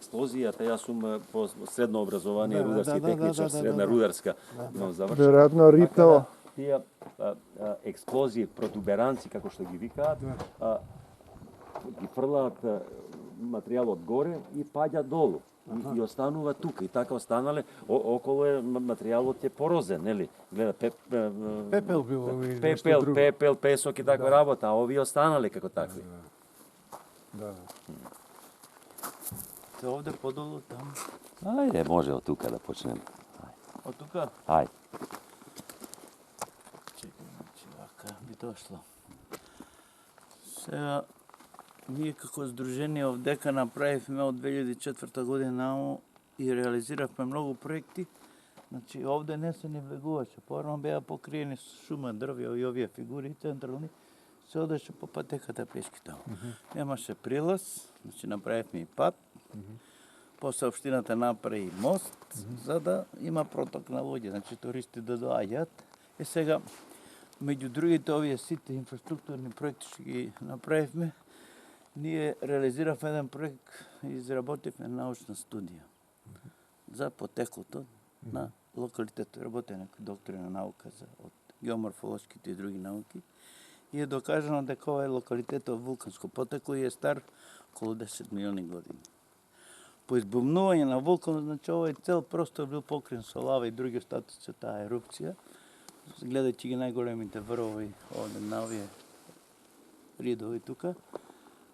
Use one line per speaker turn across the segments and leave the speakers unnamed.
експлозијата, јас сум по средно образование, рударски техничар, средна рударска имам завршено.
Веројатно рипнало.
Тие експлозии, протуберанци, како што ги викаат, ги фрлаат материјалот горе и паѓа долу. И останува тука. И така останале, околу материјалот е порозен, нели? Гледа,
Пепел било или нешто друго.
Пепел, песок и таква работа, а овие останале како такви.
Да.
Те овде подолу таму.
Ајде, може од тука да почнеме.
Од тука?
Ајде.
Чекај, значи, вака би дошло. Сега, ние како Сдружение овдека направивме од 2004 година и реализиравме многу проекти. Значи, овде не се ни влегуваше. Порано беа покриени со шума, дрвја и овие фигури централни. Се одеше по патеката пешки таму. Немаше прилаз, значи направивме и пат. После општината направи мост, за да има проток на луѓе, значи туристи да доаѓаат. И сега, меѓу другите овие сите инфраструктурни проекти што ги направивме, ние реализиравме еден проект и изработивме научна студија за потеклото на локалитетот. Работи некои доктори на наука од геоморфолошките и други науки. И е докажано дека ова е локалитетот вулканско потекло и е стар околу 10 милиони години. По избумнување на вулканот, значи овој цел простор бил покрен со лава и други остатоци од таа ерупција. Гледајќи ги најголемите врвови овде на овие ридови тука.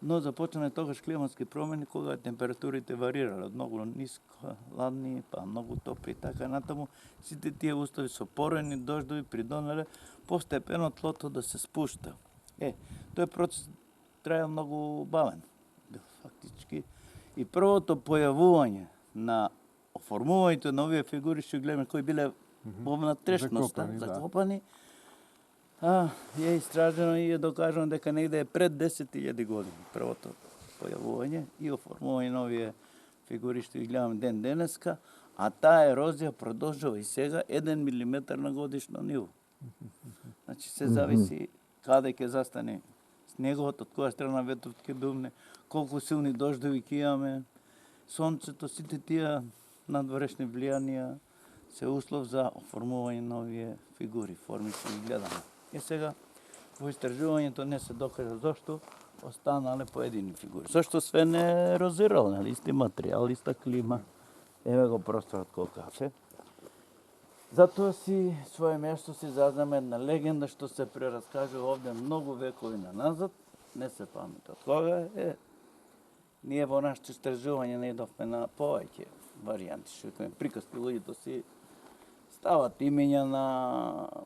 Но започнале тогаш климатски промени кога температурите варирале од многу ниско, ладни, па многу топли и така натаму. Сите тие услови со порени дождови придонеле постепено тлото да се спушта. Тој процес траја многу бавен. Фактички. И првото појавување на оформувањето на овие фигури што гледаме кои биле во внатрешноста закопани, е истражено и е докажано дека негде е пред 10.000 години првото појавување и оформување на овие фигури што ги гледаме ден денеска, а таа ерозија продолжува и сега 1 милиметар на годишно ниво. Значи се зависи каде ќе застане снегот, од која страна ветрот ќе думне, колку силни дождови ќе имаме, сонцето, сите тие надворешни влијанија се услов за оформување на овие фигури, форми што ги гледаме. И сега во истражувањето не се докажа зошто останале поедини фигури. Зошто све не ерозирало, нали, исти материјал, иста клима. Еве го просторот колкав е. Затоа си своје место си зазнаме една легенда што се прераскажува овде многу векови назад, не се памти од кога е. Ние во нашето истражување не идовме на повеќе варијанти, што викаме приказки, луѓето си стават имења на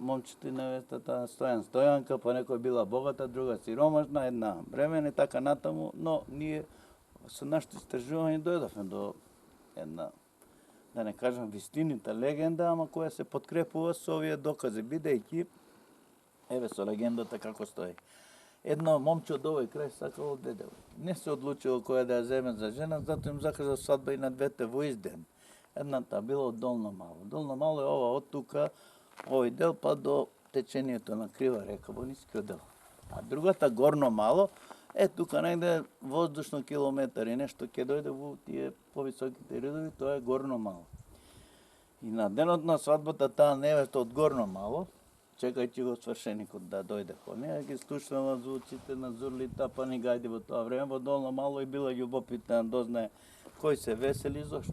момчето и невестата, Стојан Стојанка, па некоја била богата, друга сиромашна, една бремена и така натаму, но ние со нашето истражување дојдовме до една, да не кажам вистинита легенда, ама која се подкрепува со овие докази, бидејќи еве со легендата како стои. Едно момче од овој крај сакало дедево. Не се одлучило која да ја земе за жена, затоа им закажа свадба и на двете во ист ден. Едната била од Долно Мало. Долно Мало е ова од тука, овој дел па до течението на Крива река во нискиот дел. А другата Горно Мало е тука негде воздушно километар и нешто ќе дојде во тие повисоките ридови, тоа е Горно Мало. И на денот на свадбата таа невеста од Горно Мало, чекајќи го свршеникот да дојде кон неа, ги слушнала звуците на зурли тапани гајди во тоа време, во Долно Мало и била љубопитна да дознае кој се весели и зошто.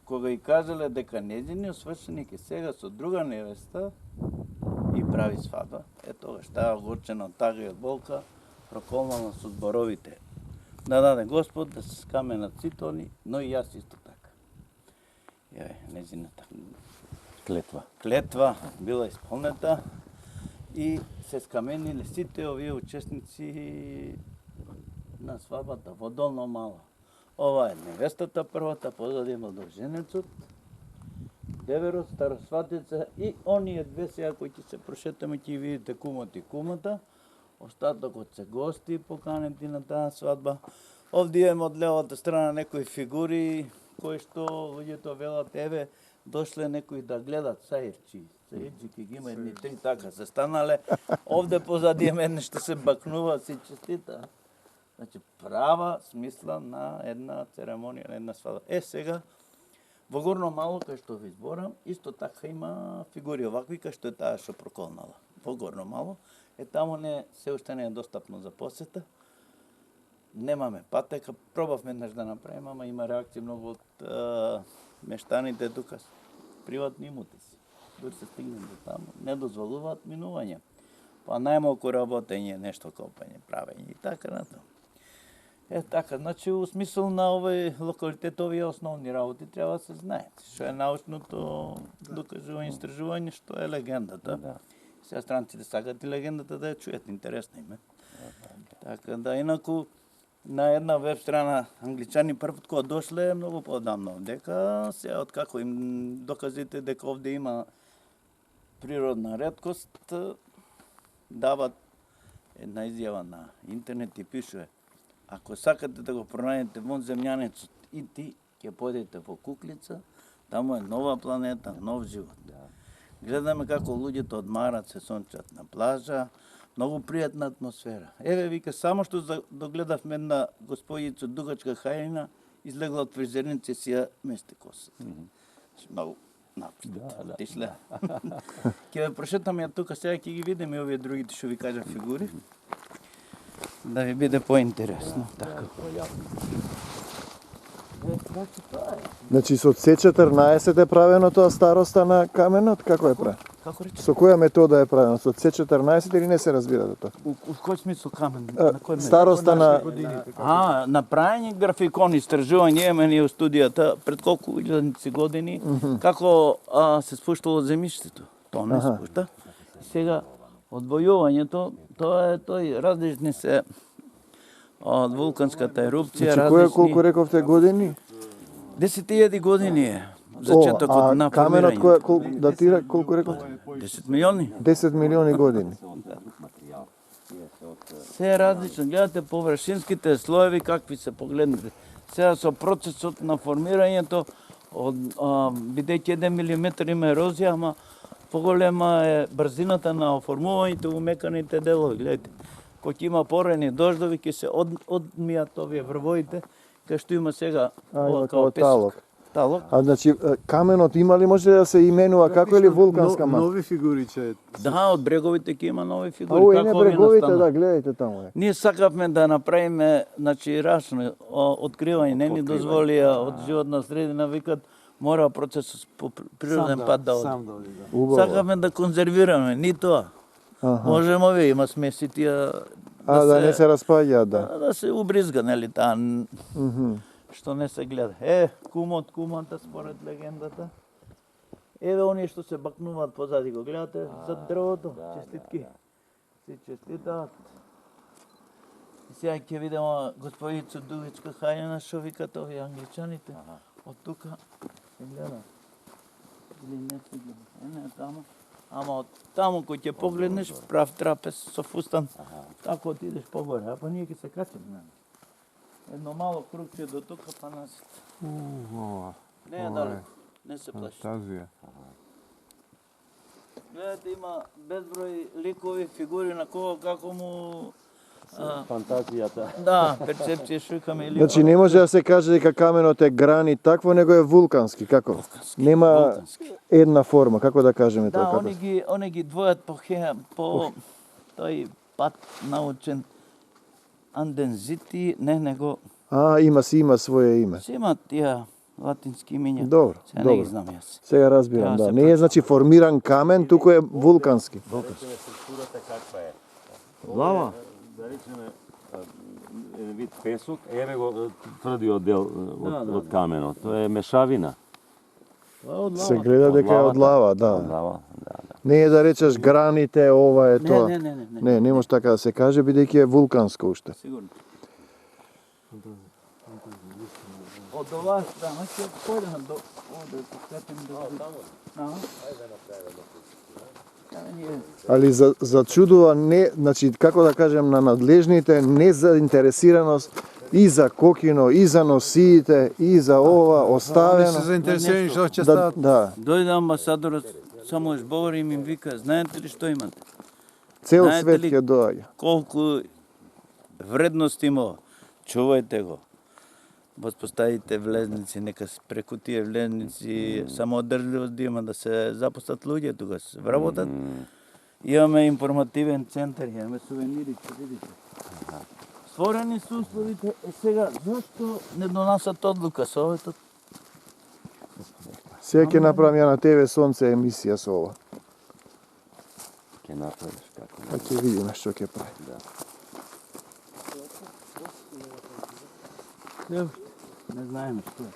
Кога и кажале дека нејзиниот свршеник е сега со друга невеста и прави свадба, тогаш таа огорчена од тага и од болка, проколнала со зборовите. Да даде Господ да се скаменат сите они, но и јас исто така. Нејзината клетва била исполнета и се скамениле сите овие учесници на свадбата во Долно Мало. Ова е невестата првата, позади младоженецот, деверот, старосватица и оние две сега кои ќе се прошетаме, ќе видите кумот и кумата. Остатокот се гости поканети на таа свадба. Овде имаме од левата страна некои фигури кои што луѓето велат, еве, дошле некои да гледат саирчи. Саирчи ги има едни три така се станале. Овде позади е мене што се бакнува, се честита. Значи права смисла на една церемонија, на една свадба. Сега, во Горно Мало, кај што ви зборам, исто така има фигури овакви, кај што е таа што проколнала. Во Горно Мало, таму се уште не е достапно за посета. Немаме патека, пробавме еднаш да направиме, ама има реакции многу од мештаните тука, приватни имоти си. Дори се стигне до таму, не дозволуваат минување. Па најмалку работење, нешто копање, правење и така натаму. Така, значи, у смисол на овој локалитет, овие основни работи треба да се знаат. Што е научното докажување, истражување, што е легендата. Сега странците сакат и легендата да ја чујат, интересно им е. Така да, инаку, на една веб страна англичани првпат кога дошле многу поодамно, дека сега откако им доказите дека овде има природна реткост, дават една изјава на интернет и пишува: ако сакате да го пронајдете вон земјанецот и ти, ќе појдете во Куклица, таму е нова планета, нов живот. Гледаме како луѓето одмарат, се сончат на плажа, многу пријатна атмосфера. Еве, вика, само што догледавме една господица дугачка хајина, излегла од фризерница и си ја мести косата. Многу напред. Отишле. Ќе ве прошетаме ја тука, сега ќе ги видиме овие другите што ви кажа фигури. Да ви биде поинтересно. Така.
Значи со C14 е правено тоа староста на каменот, како е правено?
Како рече?
Со која метода е правено? Со C14 или не се разбира за тоа?
У кој смисол камен? На кој метод?
Староста на
направење графикон, истражување имаме ние у студијата пред колку илјадници години, како се спуштало земјиштето. Тоа не спушта. Сега, одвојувањето, тоа е тој, различни се од вулканската ерупција,
Значи, кој колку рековте години?
10.000 години е зачетокот на
каменот
формирање.
кој датира колку рековте?
10 милиони.
10 милиони години.
Се е различно. Гледате површинските слоеви какви се погледнете. Сега со процесот на формирањето, бидејќи 1 милиметар има ерозија, ама поголема е брзината на оформувањето во меканите делови. Гледате, кој ќе има порени дождови, ќе се одмијат овие врвоите, кај што има сега ова као песок. Талок.
А значи каменот има ли може да се именува како или вулканска маса?
Нови фигури че
Да, од бреговите ќе има нови фигури.
А овие не
Како овие
бреговите,
настана?
да, гледајте таму е.
Ние сакавме да направиме, значи, рашно откривање, не ни дозволија од животна средина, викат, мора процесот по природен пат да оди.
сам да оди, да.
Убаво.
Сакавме да конзервираме, ни тоа. Можеме овие, има смеси тие
Да не се распаѓаат, да.
да се убризга, нели, таа што не се гледа. Кумата според легендата. Еве оние што се бакнуваат позади, го гледате за дрвото. Честитки. Си честитаат. И сега ќе видиме господица Дугичка хајна што викат овие англичаните. Од тука се гледа. Или не се гледа. Не таму. Ама од таму кој ќе погледнеш прав трапез со фустан, така отидеш погоре, а па ние ќе се качиме. Едно мало крукче до тука, па насит.
Ова.
Не е далеко, не се плаши.
Фантазија.
Гледате, има безброј ликови, фигури на кого, како му...
Фантазијата.
Да, перцепција шујкаме или...
Значи не може да се каже дека каменот е гранит такво, него е вулкански, како? Нема
вулкански.
една форма, како да кажеме
Да,
тоа?
они ги двојат по тој пат научен андензити, не него...
Има свое име.
Се имат тие латински имиња.
Добро,
Сега не ги
добро.
знам јас.
Сега разбирам,
Треба
да.
се
Не е значи формиран камен, туку е вулкански.
Структурата каква е?
Глава?
Да речеме еден вид песок, еве го тврдиот дел од каменот. Тоа е мешавина.
Се гледа дека е од лава, да.
Од лава, да.
Не е да речеш граните, ова е тоа.
Не.
Не може така да се каже, бидејќи е вулканско уште.
Сигурно. Од оваа страна ќе појдеме до овде, ќе скатим до таму.
Али зачудува не, значи како да кажем на надлежните незаинтересираност и за кокино, и за носиите, и за ова
Они
оставено.
се заинтересирани што ќе
Да,
стават.
да.
Дојде амбасадорот, само избори и им вика, знаете ли што имате?
Цел
Знаете
свет
ли-
ќе доаѓа.
Колку вредност има ова? чувајте го. Воспоставите влезници, нека преку тие влезници самоодржливост да има, да се запустат луѓе тука, се вработат. Имаме информативен центар, имаме сувенири, ќе видите. Створени се условите, сега, зашто не донасат одлука со овето?
Сега ќе направам ја на ТВ Сонце емисија со ова.
Ќе направиш како.
Па ќе видиме што ќе прави.
Не знаеме што е.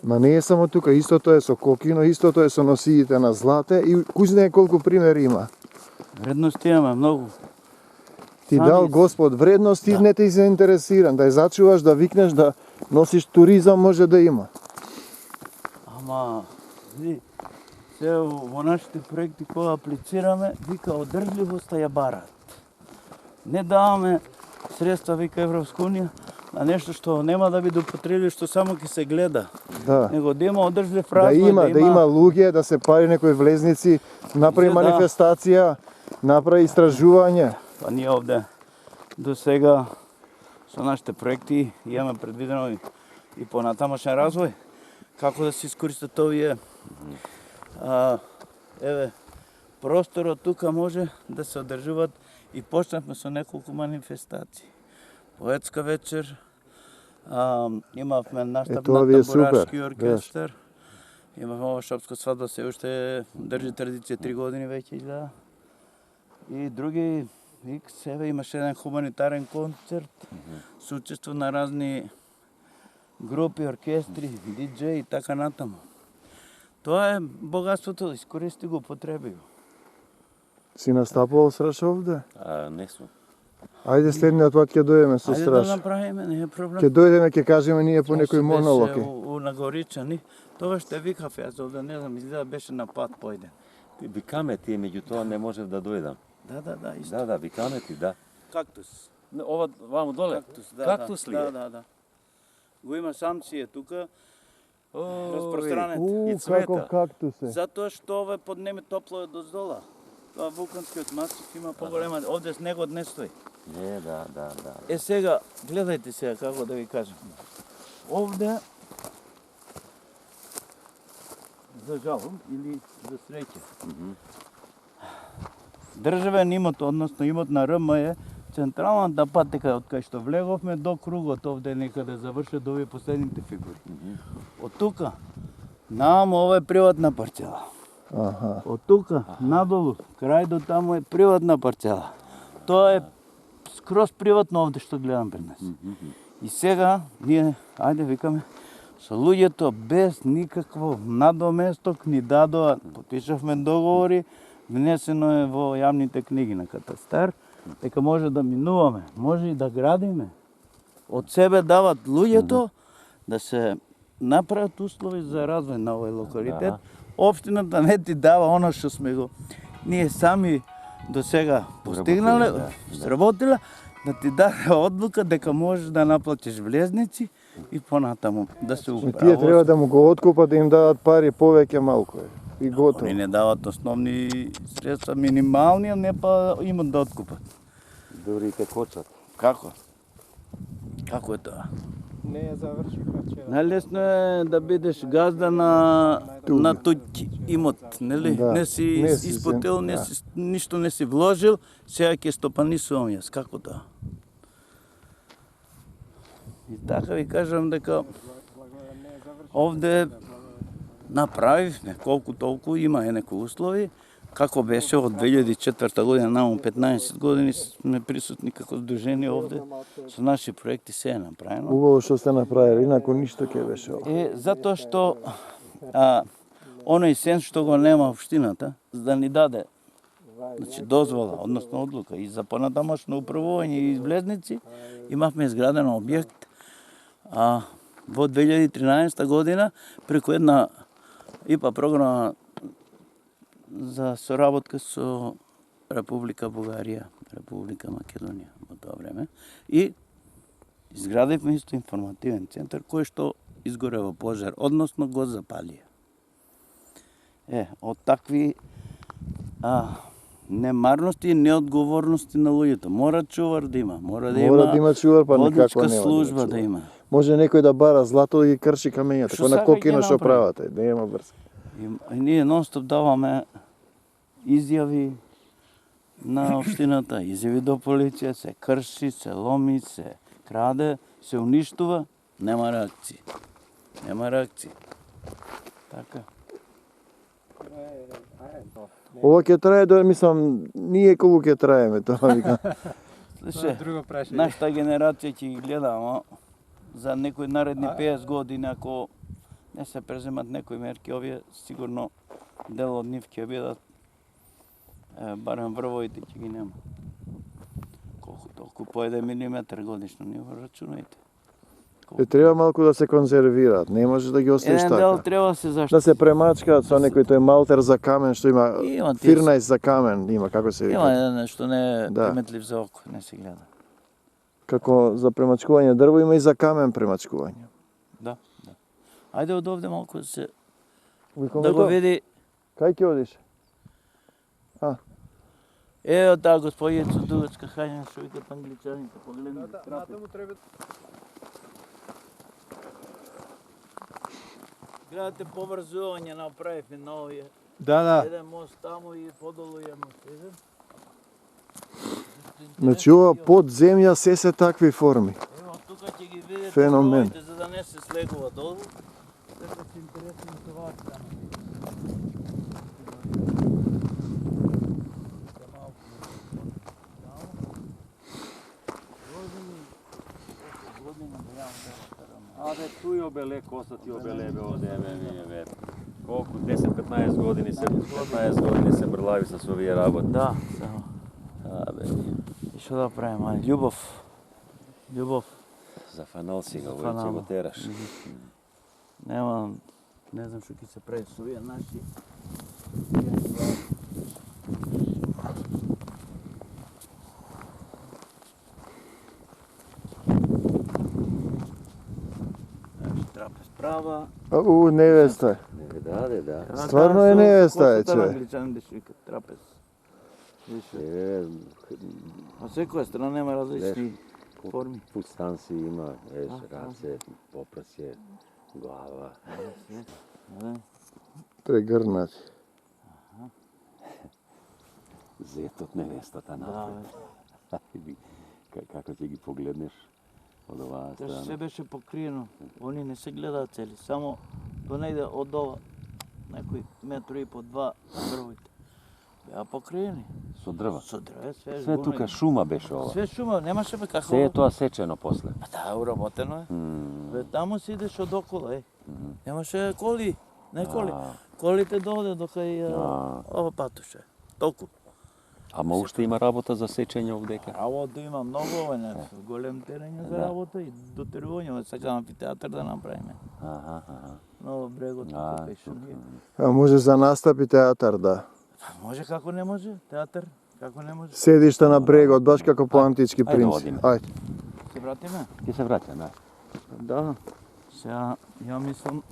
Ма не е само тука, истото е со Кокино, истото е со носиите на Злате и кој знае колку примери има.
Вредности имаме многу.
Ти
Сами
дал
си.
Господ вредност, ти не ти заинтересиран, да ја зачуваш, да викнеш, да носиш туризам, може да има.
Ама, види, се во нашите проекти кога аплицираме, вика одржливоста ја барат. Не даваме средства, вика Европска унија, на нешто што нема да биде употребливо, што само ќе се гледа.
Да.
Него да има одржлив
Да
развој,
има луѓе, да се пари некои влезници, направи
Да.
манифестација, направи истражување.
Па ние овде до сега со нашите проекти имаме предвидено и понатамошен развој. Како да се искористат овие еве просторот тука може да се одржуваат и почнавме со неколку манифестации. Поетска вечер, имавме наштаб
Тоа
на
ви е супер,
тамбурашки оркестар. Имавме ова шопска свадба, се уште држи традиција 3 години веќе изгледа. И други себе имаше еден хуманитарен концерт со учество на разни групи, оркестри, диџеи и така натаму. Тоа е богатството, искористи го, употреби го.
Си настапувал страш овде?
Не сум.
Ајде следниот пат ќе дојдеме со
Ајде
страш.
да направиме, не е проблем.
Ќе дојдеме, ќе кажеме ние по некој монолог.
Беше у Нагоричани, тоа што викав јас овде, не знам, изгледа беше на пат појден.
Викаме ти, меѓутоа не можев да дојдам.
Да, исто.
Да, викаме ти, да.
Кактус.
Ова ваму доле? Кактус ли е?
Да. Го има самци е тука,
Ой,
разпространет.
И цвета.
како кактус е.
Затоа што ове поднеме топло е доздола. Тоа вулканскиот масив има поголема, овде снегот не стои.
Не, да.
Е сега, гледајте сега како да ви кажам. Овде, за жалом или за среќа, државен имот, односно имот на РМ е централната патека од кај што влеговме до кругот овде некаде заврши до овие последните фигури. Од тука нааму ова е приватна парцела.
Аха.
Од тука надолу крај до таму е приватна парцела. Тоа е скроз приватно овде што гледам пред нас. И сега ние ајде викаме со луѓето без никакво надоместок ни дадоа, потпишавме договори, внесено е во јавните книги на катастар, дека може да минуваме, може и да градиме. Од себе дават луѓето да се направат услови за развој на овој локалитет. Општината не ти дава оно што сме го ние сами до сега постигнале, сработиле, да ти даде одлука дека можеш да наплатиш влезници и понатаму да се
И
управи.
тие треба да му го откупат, да им дадат пари повеќе малку е. И готово.
Они не дават основни средства, минимални, а не па имат да откупат.
Дури и те кочат.
Како? Како е тоа?
Не ја завршивме вчера.
Најлесно е да бидеш газда на туѓ имот, нели?
Да,
Не си
не си
испотел,
се-
не
да.
си, ништо не си вложил, сега ќе стопанисувам јас. Како тоа? И така ви кажам дека овде направивме колку толку, има некои услови. Како беше од 2004 година наму 15 години сме присутни како здружение овде. Со наши проекти се е направено.
Убаво што сте направили, инаку ништо ќе беше ова.
Затоа што оној сенс што го нема општината, за да ни даде дозвола, односно одлука и за понатамошно управување и влезници, имавме изграден објект во 2013 година преку една ИПА програма за соработка со Република Бугарија, Република Македонија во тоа време и изградивме исто информативен центар кој што изгоре во пожар, односно го запалија. Од такви немарности и неодговорности на луѓето. Мора чувар да има, мора да
Мора да има чувар, па никако
водичка
нема
служба
да
да
има.
има.
Може некој да бара злато да ги крши камењата,
Што
како на
сака
кокино
ги
што
направи.
правате, нема врска.
И ние нон-стоп даваме изјави на општината, изјави до полиција, се крши, се ломи, се краде, се уништува, нема реакции. Нема реакции. Така.
Ова ќе трае до, мислам, ние колку ќе траеме тоа вика.
Това е
Слушай,
друго прашање.
нашата генерација ќе ги гледамо за некои наредни 50 години, ако не се преземат некои мерки, овие сигурно дел од нив ќе бидат барем врвовите ќе ги нема. Колку толку по 1 милиметар годишно, не го рачунајте.
Треба малку да се конзервираат, не може да ги оставиш
Еден дел
така.
треба да се
Да
заштити.
се премачкаат со некој тој малтер за камен што има
Има тие-
14 за камен, има како се
Има
вика.
еден што не е
Да.
приметлив за око, не се гледа.
Како за премачкување дрво има и за камен премачкување.
Да, да. Ајде од овде малку да се
Викам,
да го
ето,
види.
кај ќе одиш?
Ево таа господица дугачка хајна што викат англичаните, погледни.
Натаму треба
Гледате поврзување направивме на овие.
Да.
Еден мост таму и подолу е мост. Еден.
Значи ова под земја се такви форми.
Ево тука ќе ги видите
Феномен.
броите, за да не се слегува долу. Така се интересно со оваа страна.
Абе, туј обеле, коса ти обеле, бе, овде, колку, 10-15 години се брлави со овие работи.
Да, само. Абе, и што да правиме, ајде, љубов. Љубов.
За фанал си го,
За
овој ќе
фанал.
го тераш.
Нема, не знам што ќе се прави со овие наши. Трапез права.
Невеста.
Не, да.
Стварно е невеста, е,
Косата
че.
на англичаните што викат трапез. Више. На секоја страна нема различни форми.
Фустан си има, раце, попрасје, глава.
Прегрнати.
Зет од невестата напред. Како ќе ги погледнеш од оваа
Тоа се
страна.
беше покриено. Они не се гледаат цели, само до негде од ова, некој метро и по два дрвите. Беа покриени.
Со дрва.
Со дрве, све
Све тука шума беше ова.
Све шума, немаше бе како.
Се е тоа сечено после.
А да, уработено е. Бе, таму си идеш од около, Немаше коли, не коли. Колите доде до кај ова патуше. Толку.
Ама уште има работа за сечење овдека.
Работа има многу, ова не голем терен за работа и дотерување, сега амфитеатар да направиме. Но брегот тука кај шумија.
А може за настапи театар, да.
Може како не може, театар, како не може.
Седиште на брегот, баш како по антички
Ајде,
принцип.
одиме.
Ајде.
Се вратиме?
Ќе се враќам, да.
Да. Сега, ја мислам...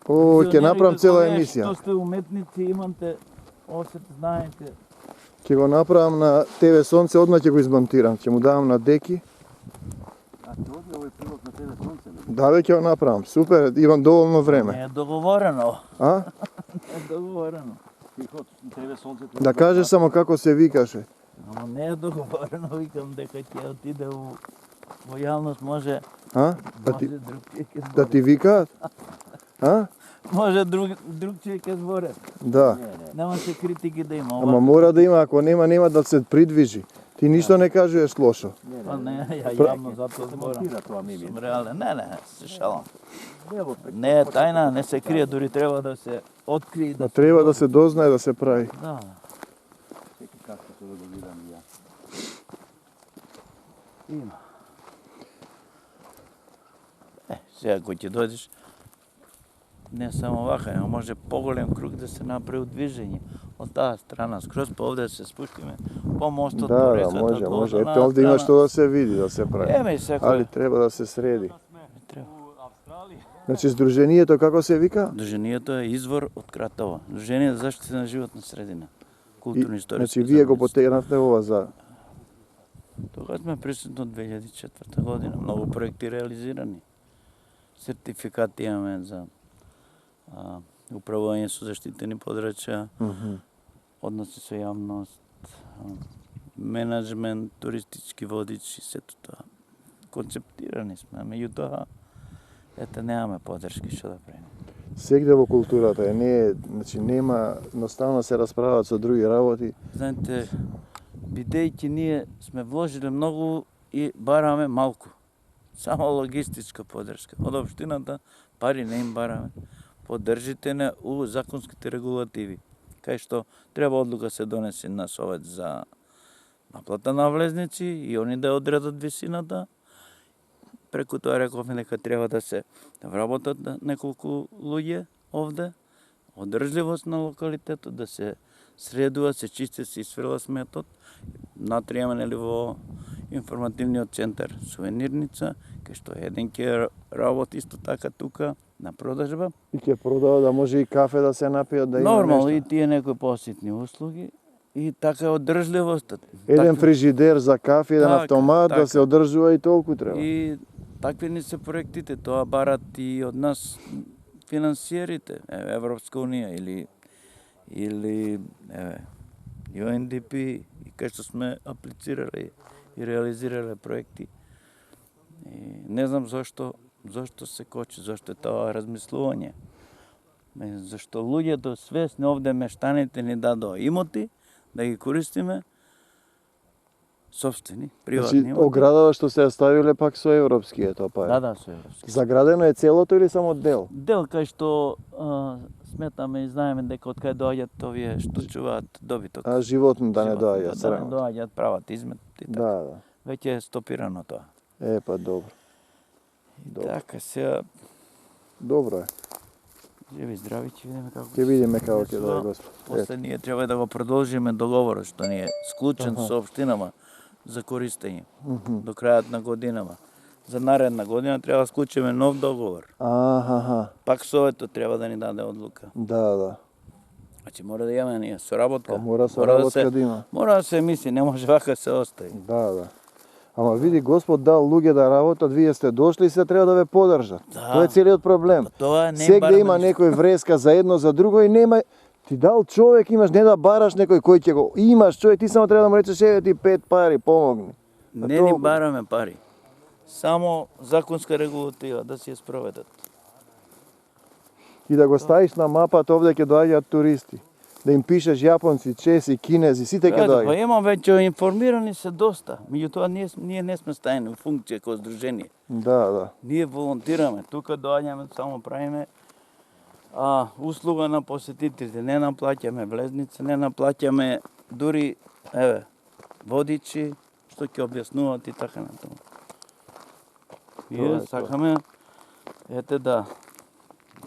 О, ќе направам цела емисија.
Што сте уметници, имате осет, знаете.
Ќе го направам на ТВ Сонце, одмah ќе го измонтирам. Ќе му давам на деки.
А ти оди овој прилог на тебе сонце?
Да, ве ќе го направам. Супер, имам доволно време.
Не е договорено.
А?
Не е договорено.
Ти ход тебе сонцето.
Да кажеш само како се викаше.
Ама не е договорено, викам дека ќе отиде во јавност, може
А? Да ти,
друг ќе
да ти викаат? А?
Може друг ќе зборе.
Да.
Немаше критики да има.
Ама мора да има, ако нема да се придвижи. Ти ништо не кажуваш лошо.
Па не, ја јавно затоа зборам.
Тоа ми
Сум реален. Не, се шалам. Не е тајна, не се крие, дури треба да се открие.
Да треба да се дознае да се прави.
Да.
како тоа да го видам ја.
Има. Сега кој ќе дојдеш, не само вака, но може поголем круг да се направи движење од таа страна, скроз по овде да се спуштиме по мостот, по
Да,
реката,
може,
од
може.
онаа
Ето овде има
страна.
што да се види, да се прави.
Еме и секој.
Али треба да се среди.
Треба.
Значи, Сдруженијето како се вика?
Друженијето е извор од Кратово. Дружение за заштита на животна средина. културно историски.
Значи вие го потегнавте ова за
Тога сме присутни од 2004 година, многу проекти реализирани. Сертификати имаме за управување со заштитени подрачја, односи со јавност, менеджмент, туристички водичи, сето тоа. Концептирани сме, меѓутоа, ете, немаме подршки што да правиме.
сегде во културата е, не е, значи нема, едноставно се расправаат со други работи.
Знаете, бидејќи ние сме вложили многу и бараме малку. Само логистичка подршка. Од општината пари не им бараме. Поддржите не у законските регулативи. Кај што треба одлука се донесе на Совет за наплата на влезници и они да одредат висината. Преку тоа рековме дека треба да се вработат неколку луѓе овде, одржливост на локалитетот, да се средува, се чисти, се изфрла сметот. Натријаме нели во информативниот центар сувенирница, кај што еден ќе работи исто така тука на продажба.
И ќе продава да може и кафе да се напијат, да има
Нормално и
нешто.
тие некои поситни услуги и така е одржливост.
Еден фрижидер за кафе, еден
Така,
автомат да
така.
се одржува и толку треба.
И такви ни се проектите, тоа барат и од нас финансиерите, Европска унија или UNDP, и кај што сме аплицирале и реализирале проекти. И не знам зошто се кочи, зошто е тоа размислување. Зашто луѓето свесни овде мештаните ни дадоа имоти да ги користиме собствени, приватни
Значи,
имоти.
оградава што се ја ставиле пак со европски е тоа пари.
Да, со европски.
Заградено е целото или само дел?
Дел кај што сметаме и знаеме дека од кај доаѓаат овие што чуваат добиток.
А животни да не
Животни,
доаѓаат
Да не
срамот.
доаѓаат, прават измет и така.
Да,
Веќе е стопирано тоа.
да. Па добро.
И
Добро.
така сега
Добро е.
живи здрави, ќе видиме како.
Ќе видиме како ќе
Со-
дое Господ.
После ние треба да го продолжиме договорот што ни е склучен со општинама за користење до крајот на годинава. За наредна година треба да склучиме нов договор.
Аха,
Пак Советот треба да ни даде одлука.
да.
Значи мора да имаме ние соработка.
Па мора соработка да има.
Мора да се мисли, не може вака се остави.
Да. Ама види Господ дал луѓе да работат, вие сте дошли и се треба да ве поддржат.
Да.
Тоа е целиот проблем.
Тоа не
Сегде
бараме
има
ништо.
некој вреска за едно за друго и нема. Ти дал човек, имаш не да бараш некој кој ќе го имаш човек, ти само треба да му речеш еве ти 5 пари, помогни.
Не ни
толку.
бараме пари. Само законска регулатива да си ја спроведат.
И да го ставиш на мапата овде ќе доаѓаат туристи. Да им пишеш јапонци, чеси, кинези, сите ќе
Па
доаѓаат.
има веќе информирани се доста. Меѓутоа ние не сме стајни во функција како здружение.
Да.
Ние волонтираме. Тука доаѓаме, само правиме услуга на посетителите. Не наплаќаме влезници, не наплаќаме дури водичи што ќе објаснуваат и така натаму.
Тоа е
Ние
тоа.
сакаме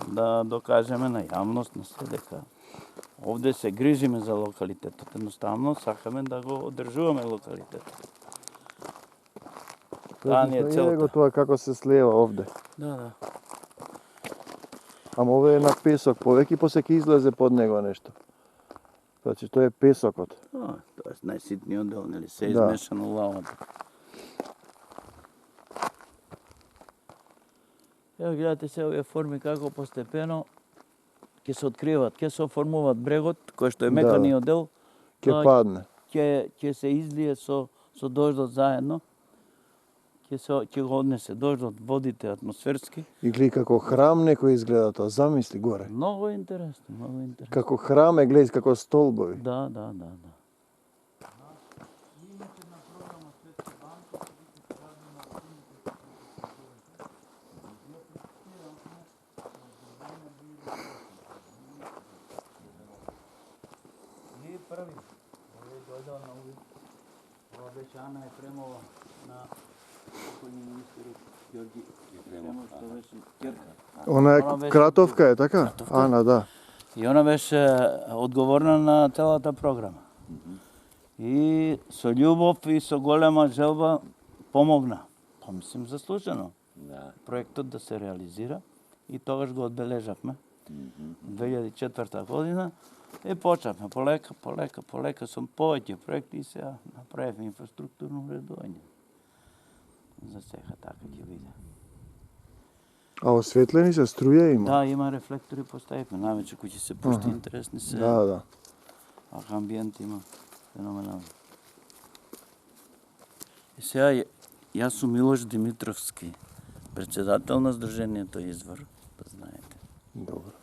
да докажеме на јавност на се дека овде се грижиме за локалитетот. Едноставно сакаме да го одржуваме локалитетот. Таа ни е
Еве го
целта.
тоа како се слева овде.
Да.
Ама овде е на песок, повеќе после ќе излезе под него нешто. Значи тоа е песокот.
Тоа е најситниот дел, нели, се
Да.
измешано лавата. Ево гледате се овие форми како постепено ќе се откриваат, ќе се оформуваат брегот, кој што е меканиот дел,
Ќе падне.
ќе се излие со дождот заедно. Ќе го однесе дождот, водите атмосферски.
И гледај како храм некој изгледа тоа, замисли горе.
Многу интересно, многу интересно.
Како храм е, гледај како столбови.
Да. Ние први. Овој дојдол на увид. Ова беше Ана Ефремова на покојни министер Ѓорѓи Ефремов, што беше ќерка.
Она е
Она беше-
кратовка е, така?
Кратовка.
Ана, да.
И она беше одговорна на целата програма. И со љубов и со голема желба помогна. Па мислим заслужено.
Да.
Проектот да се реализира и тогаш го одбележавме. 2004 година. И почнавме полека со повеќе проекти и сега направивме инфраструктурно уредување. За сега така ќе биде.
А осветлени се, струја има?
Да, има рефлектори поставивме, највеќе кои ќе се пушти интересни се.
Да.
А амбиент има феноменално. И сега јас сум Милош Димитровски, председател на Сдруженијето Извор, да знаете.
Добро.